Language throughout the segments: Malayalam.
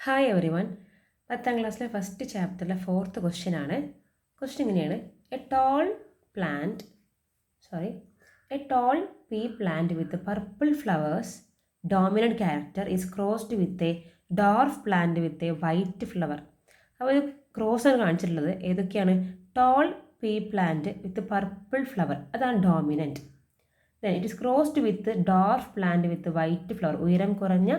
Hi every one. 10ാം ക്ലാസ്സിലെ ഫസ്റ്റ് ചാപ്റ്ററിലെ 4th ക്വസ്റ്റ്യൻ ആണ്. ക്വസ്റ്റ്യൻ ഇങ്ങനെയാണ്: a tall pea plant with purple flowers dominant character is crossed with a dwarf plant with a white flower. അപ്പോൾ ഇത് ക്രോസ് ആണ് കാണിച്ചിട്ടുള്ളത്. ഏതൊക്കെയാണ്? Tall pea plant with purple flower, അതാണ് dominant. Then it is crossed with dwarf plant with white flower, ഉയരം കുറഞ്ഞ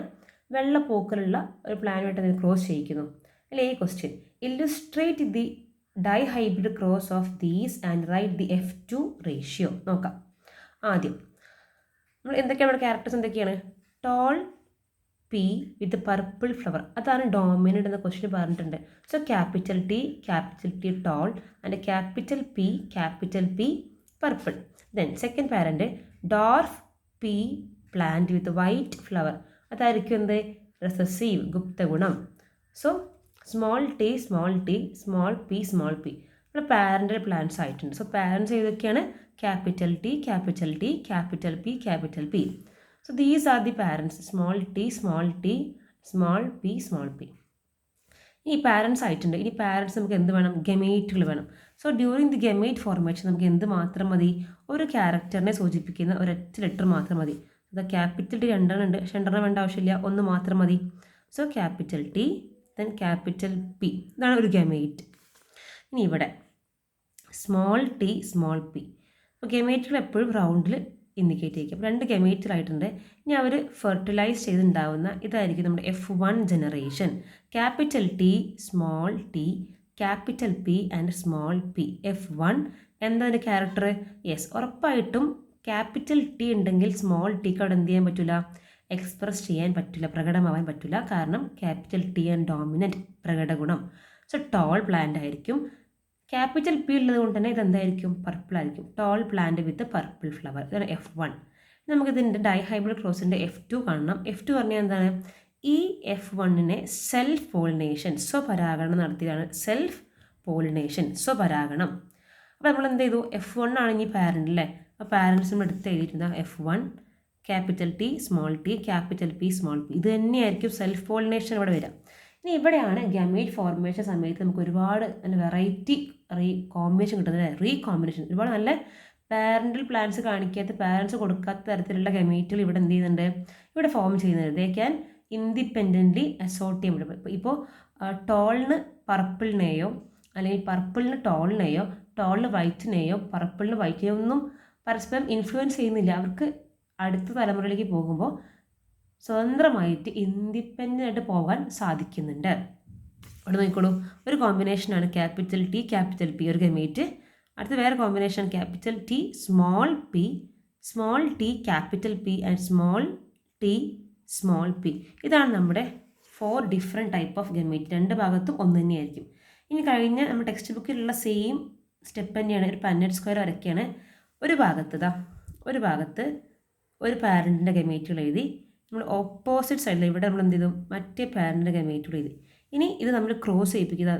വെള്ളപ്പൂക്കളുള്ള ഒരു പ്ലാനുമായിട്ട് അതിന് ക്രോസ് ചെയ്യിക്കുന്നു. അല്ലെ ഈ question: illustrate the dihybrid cross of these and write the F2 ratio. നോക്കാം. ആദ്യം നമ്മൾ എന്തൊക്കെയാണ് നമ്മുടെ ക്യാരക്ടേഴ്സ് എന്തൊക്കെയാണ്? Tall pea with purple flower, അതാണ് ഡോമിനൻ്റ് എന്ന ക്വസ്റ്റ്യൻ പറഞ്ഞിട്ടുണ്ട്. So capital T tall and capital P purple. Then second parent dwarf pea plant with white flower, അതായിരിക്കും എന്ത്? റെസസീവ്, ഗുപ്തഗുണം. So small T small P നമ്മുടെ പാരൻ്റൽ പ്ലാന്റ്സ് ആയിട്ടുണ്ട്. സോ പാരൻസ് ഏതൊക്കെയാണ്? Capital P. So these are the parents: small T small P. ഈ പാരൻസ് ആയിട്ടുണ്ട്. ഇനി പാരൻസ് നമുക്ക് എന്ത് വേണം? ഗമേറ്റുകൾ വേണം. So during the gamete formation നമുക്ക് എന്ത് മാത്രം മതി? ഒരു ക്യാരക്ടറിനെ സൂചിപ്പിക്കുന്ന ഒരൊറ്റ ലെറ്റർ മാത്രം മതി. അത് ക്യാപിറ്റൽ ടി രണ്ടെണ്ണം ഉണ്ട്, പക്ഷെ രണ്ടെണ്ണം വേണ്ട ആവശ്യമില്ല, ഒന്ന് മാത്രം മതി. So capital T then capital P, ഇതാണ് ഒരു ഗമേറ്റ്. ഇനി ഇവിടെ സ്മോൾ ടി സ്മോൾ പി. അപ്പോൾ ഗമേറ്റുകൾ എപ്പോഴും റൗണ്ടിൽ ഇൻഡിക്കേറ്റ് ചെയ്യിക്കും. അപ്പോൾ രണ്ട് ഗമേറ്റുകളായിട്ടുണ്ട്. ഇനി അവർ ഫെർട്ടിലൈസ് ചെയ്തുണ്ടാവുന്ന ഇതായിരിക്കും നമ്മുടെ F1 generation. Capital T small T capital P and small P, F1. എന്താണ് ക്യാരക്ടർ? യെസ്, ഉറപ്പായിട്ടും ക്യാപിറ്റൽ ടി ഉണ്ടെങ്കിൽ സ്മോൾ ടിക്ക് അവിടെ എന്ത് ചെയ്യാൻ പറ്റില്ല? എക്സ്പ്രസ് ചെയ്യാൻ പറ്റില്ല, പ്രകടമാവാൻ പറ്റില്ല. കാരണം ക്യാപിറ്റൽ ടി ആൻഡ് ഡോമിനൻറ്റ്, പ്രകടഗുണം. സോ ടോൾ പ്ലാന്റ് ആയിരിക്കും. ക്യാപിറ്റൽ പി ഉള്ളത് കൊണ്ട് തന്നെ ഇതെന്തായിരിക്കും? പർപ്പിൾ ആയിരിക്കും. Tall plant with purple flower, ഇതാണ് F1. നമുക്കിതിൻ്റെ ഡൈഹൈബ്രിഡ് ക്രോസിൻ്റെ F2 കാണണം. F2 പറഞ്ഞാൽ എന്താണ്? ഈ F1നെ സെൽഫ് പോളിനേഷൻ, സ്വപരാഗണം നടത്തിയതാണ്. സെൽഫ് പോളിനേഷൻ, സ്വപരാഗണം. അപ്പോൾ നമ്മൾ എന്ത് ചെയ്തു? F1 ആണ് ഇനി പാരൻ്റ് അല്ലേ? അപ്പോൾ പാരൻസ് നമ്മൾ എടുത്ത് എഴുതിയിട്ടുണ്ട് F1 capital T small T capital P small P. ഇത് തന്നെയായിരിക്കും സെൽഫ് പോളിനേഷൻ ഇവിടെ വരിക. ഇനി ഇവിടെയാണ് ഗമേറ്റ് ഫോർമേഷൻ സമയത്ത് നമുക്ക് ഒരുപാട് നല്ല വെറൈറ്റി കോമ്പിനേഷൻ കിട്ടുന്നത്. റീകോമ്പിനേഷൻ, ഒരുപാട് നല്ല പാരൻ്റൽ പ്ലാന്റ്സ് കാണിക്കാത്ത, പാരൻസ് കൊടുക്കാത്ത തരത്തിലുള്ള ഗമേറ്റുകൾ ഇവിടെ എന്ത് ചെയ്യുന്നുണ്ട്? ഇവിടെ ഫോം ചെയ്യുന്നത്. ദേ ക്യാൻ ഇൻഡിപെൻഡൻ്റ്ലി അസോർട്ട് ചെയ്യാൻ പറ്റും. ഇപ്പോൾ ടോളിന് പർപ്പിളിനെയോ അല്ലെങ്കിൽ പർപ്പിളിന് ടോളിനെയോ ടോളിന് വൈറ്റിനെയോ പർപ്പിളിന് വൈറ്റിനെയോ ഒന്നും പരസ്പരം ഇൻഫ്ലുവൻസ് ചെയ്യുന്നില്ല. അവർക്ക് അടുത്ത തലമുറയിലേക്ക് പോകുമ്പോൾ സ്വതന്ത്രമായിട്ട് ഇൻഡിപെൻഡൻ്റ് ആയിട്ട് പോകാൻ സാധിക്കുന്നുണ്ട്. അവിടെ നോക്കിക്കോളൂ, ഒരു കോമ്പിനേഷനാണ് ക്യാപിറ്റൽ ടി ഒരു ഗമേറ്റ്. അടുത്ത വേറെ combination capital T small T capital P and small P. ഇതാണ് നമ്മുടെ 4 ഡിഫറെൻറ്റ് ടൈപ്പ് ഓഫ് ഗമേറ്റ്. രണ്ട് ഭാഗത്തും ഒന്ന് തന്നെയായിരിക്കും. ഇനി കഴിഞ്ഞ നമ്മുടെ ടെക്സ്റ്റ് ബുക്കിലുള്ള സെയിം സ്റ്റെപ്പ് തന്നെയാണ്. ഒരു പന്നറ്റ് സ്ക്വയർ വരയ്ക്കുകയാണ്. ഒരു ഭാഗത്ത് ഒരു പാരൻറ്റിൻ്റെ ഗമേറ്റുകൾ എഴുതി. നമ്മൾ ഓപ്പോസിറ്റ് സൈഡിൽ ഇവിടെ നമ്മൾ എന്ത് ചെയ്തു? മറ്റേ പാരൻറ്റിൻ്റെ ഗമേറ്റുകൾ എഴുതി. ഇനി ഇത് നമ്മൾ ക്രോസ് ചെയ്യിപ്പിക്കുക.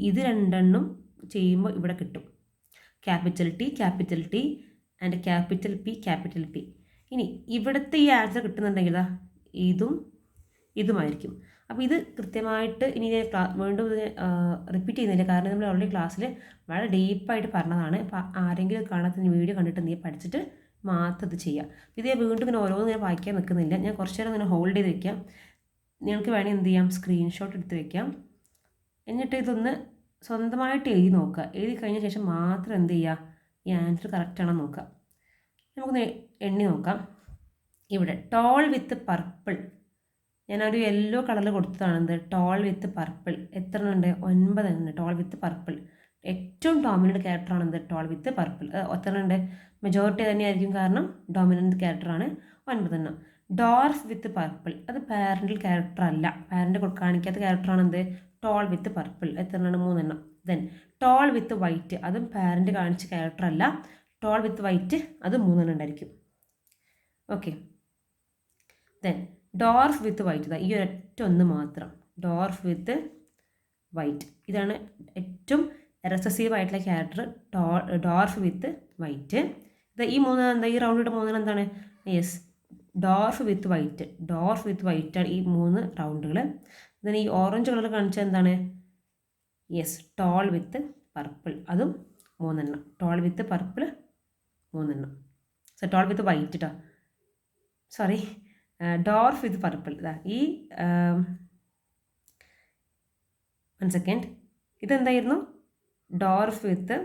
ഇത് രണ്ടെണ്ണം ചെയ്യുമ്പോൾ ഇവിടെ കിട്ടും capital T and capital P. ഇനി ഇവിടുത്തെ ഈ ആൻസർ കിട്ടുന്നുണ്ടെങ്കിൽ ഇതുമായിരിക്കും. അപ്പോൾ ഇത് കൃത്യമായിട്ട് ഇനി ഞാൻ വീണ്ടും റിപ്പീറ്റ് ചെയ്യുന്നില്ല, കാരണം നമ്മൾ ഓൾറെഡി ക്ലാസ്സിൽ വളരെ ഡീപ്പായിട്ട് പറഞ്ഞതാണ്. അപ്പോൾ ആരെങ്കിലും കാണാത്ത വീഡിയോ കണ്ടിട്ട് നീ പഠിച്ചിട്ട് മാത്രം ഇത് ചെയ്യുക. ഇത് ഞാൻ വീണ്ടും ഇങ്ങനെ ഓരോന്നും ഞാൻ വായിക്കാൻ നിൽക്കുന്നില്ല. ഞാൻ കുറച്ച് നേരം ഇങ്ങനെ ഹോൾഡ് ചെയ്ത് വെക്കാം. നിങ്ങൾക്ക് വേണമെങ്കിൽ എന്ത് ചെയ്യാം? സ്ക്രീൻഷോട്ട് എടുത്ത് വെക്കാം. എന്നിട്ട് ഇതൊന്ന് സ്വന്തമായിട്ട് എഴുതി നോക്കുക. എഴുതി കഴിഞ്ഞ ശേഷം മാത്രം എന്ത് ചെയ്യുക? ഈ ആൻസർ കറക്റ്റാണോ നോക്കുക. നമുക്കൊന്ന് എണ്ണി നോക്കാം. ഇവിടെ ടോൾ വിത്ത് പർപ്പിൾ, ഞാനൊരു യെല്ലോ കളറിൽ കൊടുത്തതാണ്. എന്ത്? Tall with purple. എത്ര ഉണ്ട്? 9 ഉണ്ട്. ടോൾ വിത്ത് പർപ്പിൾ ഏറ്റവും ഡോമിനൻ്റ് ക്യാരക്ടറാണ്. എന്ത്? Tall with purple. എത്ര ഉണ്ട്? മെജോറിറ്റി തന്നെയായിരിക്കും, കാരണം ഡോമിനൻ്റ് ക്യാരക്ടറാണ്. 9 എണ്ണം. ഡോർഫ് വിത്ത് പർപ്പിൾ, അത് പാരൻ്റൽ ക്യാരക്ടർ അല്ല, പാരൻ്റ് കാണിക്കാത്ത ക്യാരക്ടറാണ്. എന്ത്? Tall with purple. എത്ര എണ്ണം? 3 എണ്ണം. ദെൻ ടോൾ വിത്ത് വൈറ്റ്, അതും പാരൻ്റ് കാണിച്ച ക്യാരക്ടർ അല്ല. ടോൾ വിത്ത് വൈറ്റ്, അത് 3 എണ്ണം ഉണ്ടായിരിക്കും. ഓക്കെ. ദെൻ ഡോർഫ് വിത്ത് വൈറ്റ്, ഈ ഒരൊറ്റ ഒന്ന് മാത്രം. ഡോർഫ് വിത്ത് വൈറ്റ്, ഇതാണ് ഏറ്റവും റെസസീവ് ആയിട്ടുള്ള ക്യാരക്ടർ. ഡോർഫ് വിത്ത് വൈറ്റ്. ഈ 3 എന്താ? ഈ റൗണ്ടിട്ട് 3 എന്താണ്? യെസ്, ഡോർഫ് വിത്ത് വൈറ്റ് ആണ് ഈ 3 റൗണ്ടുകൾ. ദെൻ ഈ ഓറഞ്ച് കളർ കാണിച്ചാൽ എന്താണ്? യെസ്, ടോൾ വിത്ത് പർപ്പിൾ, അതും 3 എണ്ണം. ടോൾ വിത്ത് പർപ്പിൾ 3 എണ്ണം. ടോൾ വിത്ത് വൈറ്റ് കേട്ടോ, സോറി, ഡോർഫ് വിത്ത് പർപ്പിൾ. ഇതാ ഈ 1 സെക്കൻഡ്, ഇതെന്തായിരുന്നു? ഡോർഫ് വിത്ത്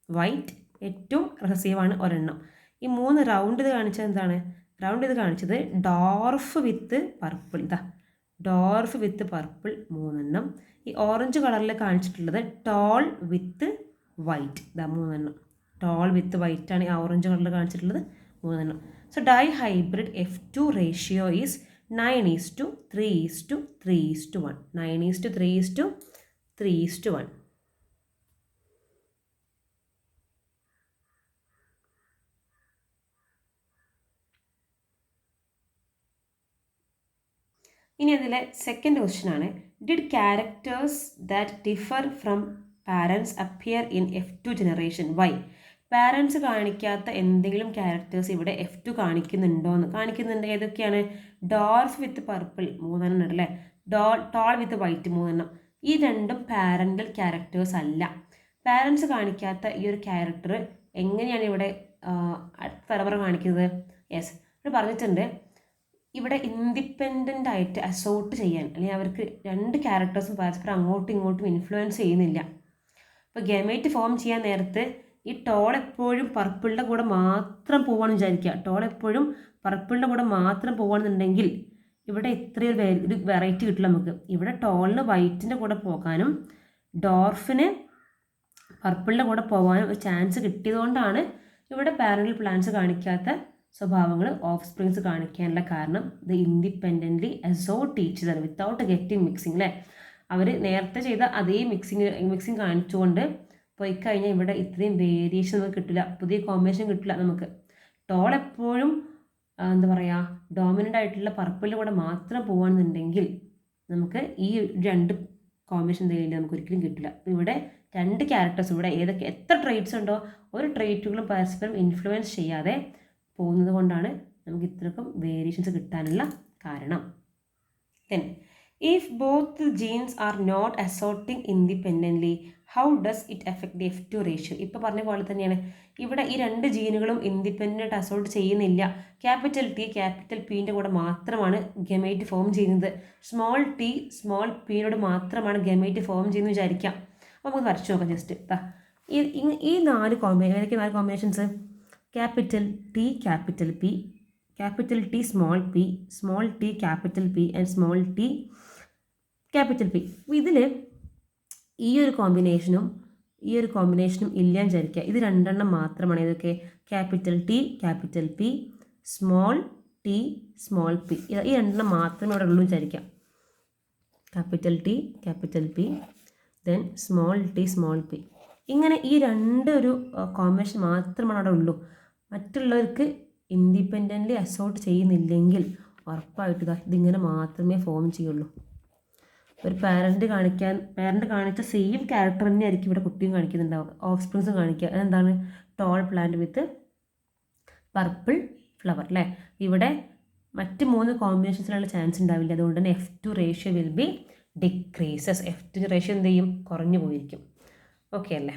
വൈറ്റ്, ഏറ്റവും രഹസ്യമാണ് ഒരെണ്ണം. ഈ 3 റൗണ്ട് ഇത് കാണിച്ചത് എന്താണ്? റൗണ്ട് ഇത് കാണിച്ചത് ഡോർഫ് വിത്ത് പർപ്പിൾ. ഇതാ ഡോർഫ് വിത്ത് പർപ്പിൾ 3 എണ്ണം. ഈ ഓറഞ്ച് കളറിൽ കാണിച്ചിട്ടുള്ളത് ടോൾ വിത്ത് വൈറ്റ്, ഇതാ 3 എണ്ണം. ടോൾ വിത്ത് വൈറ്റ് ആണ് ഈ ഓറഞ്ച് കളറിൽ കാണിച്ചിട്ടുള്ളത് 3 എണ്ണം. So dihybrid F2 ratio is 9:3:3:1. 9:3:3:1. ഇനി അതിലെ സെക്കൻഡ് ക്വസ്റ്റ്യൻ ആണ്, did characters that differ from parents appear in F2 generation? Why? Parents കാണിക്കാത്ത എന്തെങ്കിലും ക്യാരക്ടേഴ്സ് ഇവിടെ F2 കാണിക്കുന്നുണ്ടോയെന്ന്. കാണിക്കുന്നുണ്ട്. ഏതൊക്കെയാണ്? ഡോർഫ് വിത്ത് പർപ്പിൾ 3 എണ്ണം ഉണ്ട് അല്ലേ, ടോൾ വിത്ത് വൈറ്റ് 3 എണ്ണം. ഈ രണ്ടും പാരൻ്റൽ ക്യാരക്ടേഴ്സ് അല്ല. പാരൻസ് കാണിക്കാത്ത ഈ ഒരു ക്യാരക്ടർ എങ്ങനെയാണ് ഇവിടെ തലമുറ കാണിക്കുന്നത്? യെസ്, ഇവിടെ പറഞ്ഞിട്ടുണ്ട്, ഇവിടെ ഇൻഡിപെൻഡൻ്റ് ആയിട്ട് അസോർട്ട് ചെയ്യാൻ, അല്ലെങ്കിൽ അവർക്ക് 2 ക്യാരക്ടേഴ്സും പരസ്പരം അങ്ങോട്ടും ഇങ്ങോട്ടും ഇൻഫ്ലുവൻസ് ചെയ്യുന്നില്ല. ഇപ്പോൾ ഗമേറ്റ് ഫോം ചെയ്യാൻ നേരത്ത് ഈ ടോൾ എപ്പോഴും പർപ്പിളിൻ്റെ കൂടെ മാത്രം പോവാണെന്ന് വിചാരിക്കുക. ടോൾ എപ്പോഴും പർപ്പിളിൻ്റെ കൂടെ മാത്രം പോവാണെന്നുണ്ടെങ്കിൽ ഇവിടെ ഇത്രയൊരു വെറൈറ്റി കിട്ടില്ല നമുക്ക്. ഇവിടെ ടോളിന് വൈറ്റിൻ്റെ കൂടെ പോകാനും ഡോർഫിന് പർപ്പിളിൻ്റെ കൂടെ പോകാനും ഒരു ചാൻസ് കിട്ടിയതുകൊണ്ടാണ് ഇവിടെ പാരൻ്റൽ പ്ലാന്റ്സ് കാണിക്കാത്ത സ്വഭാവങ്ങൾ ഓഫ് സ്പ്രിങ്സ് കാണിക്കാനുള്ള കാരണം. ഇത് independently assault each other without getting mixing അല്ലേ. അവർ നേരത്തെ ചെയ്ത അതേ മിക്സിങ് കാണിച്ചുകൊണ്ട് പോയി കഴിഞ്ഞാൽ ഇവിടെ ഇത്രയും വേരിയേഷൻ നമുക്ക് കിട്ടില്ല, പുതിയ കോമ്പിനേഷൻ കിട്ടില്ല നമുക്ക്. ടോൾ എപ്പോഴും എന്താ പറയുക, ഡോമിനൻ്റ് ആയിട്ടുള്ള പർപ്പിളിൻ്റെ കൂടെ മാത്രം പോകുകയാണെന്നുണ്ടെങ്കിൽ നമുക്ക് ഈ 2 കോമ്പിനേഷൻ എന്തെങ്കിലും നമുക്ക് ഒരിക്കലും കിട്ടില്ല. അപ്പോൾ ഇവിടെ 2 ക്യാരക്ടേഴ്സ്, ഇവിടെ ഏതൊക്കെ എത്ര ട്രേറ്റ്സ് ഉണ്ടോ ഒരു ട്രേറ്റുകളും പരസ്പരം ഇൻഫ്ലുവൻസ് ചെയ്യാതെ പോകുന്നത് കൊണ്ടാണ് നമുക്ക് ഇത്രക്കും വേരിയേഷൻസ് കിട്ടാനുള്ള കാരണം. Then if both genes are not assorting independently how does it effect the F2 ratio? ഇപ്പോൾ പറഞ്ഞ പോലെ തന്നെയാണ് ഇവിടെ ഈ 2 ജീനുകളും ഇൻഡിപെൻഡൻ്റ് അസോർട്ട് ചെയ്യുന്നില്ല. ക്യാപിറ്റൽ T ക്യാപിറ്റൽ Pൻ്റെ കൂടെ മാത്രമാണ് ഗമേറ്റ് ഫോം ചെയ്യുന്നത്. സ്മോൾ t സ്മോൾ Pയോട് മാത്രമാണ് ഗമേറ്റ് ഫോം ചെയ്യുന്നത് വിചാരിക്കാം. അപ്പോൾ നമുക്ക് വരച്ചു നോക്കാം ജസ്റ്റ്. ഈ 4 combinations capital T capital P, capital T small p, small t capital P and small t capital P. ഇതിൽ ഈ ഒരു കോമ്പിനേഷനും ഇല്ലാന്ന് വിചാരിക്കുക. ഇത് 2 എണ്ണം മാത്രമാണ്. ഇതൊക്കെ capital T capital P, small t small p, ഈ 2 എണ്ണം മാത്രമേ ഇവിടെ ഉള്ളൂ വിചാരിക്കാം. Capital T capital P then small t small p. ഇങ്ങനെ ഈ 2 ഒരു കോമ്പിനേഷൻ മാത്രമാണ് അവിടെ ഉള്ളൂ. മറ്റുള്ളവർക്ക് ഇൻഡിപെൻഡൻ്റ്ലി അസോർട്ട് ചെയ്യുന്നില്ലെങ്കിൽ ഉറപ്പായിട്ട് ഇതിങ്ങനെ മാത്രമേ ഫോം ചെയ്യുള്ളൂ. ഒരു പാരൻ്റ് കാണിച്ച സെയിം ക്യാരക്ടർ തന്നെ ആയിരിക്കും ഇവിടെ കുട്ടിയും കാണിക്കുന്നുണ്ടാവുക, ഓഫ് സ്പ്രിങ്സും കാണിക്കുക. അതെന്താണ്? Toll plant with purple flower അല്ലേ. ഇവിടെ മറ്റ് 3 കോമ്പിനേഷൻസിനുള്ള ചാൻസ് ഉണ്ടാവില്ല. അതുകൊണ്ട് തന്നെ F2 ratio will be decreases. F2 ratio എന്ത് ചെയ്യും? കുറഞ്ഞു പോയിരിക്കും. ഓക്കെ അല്ലേ?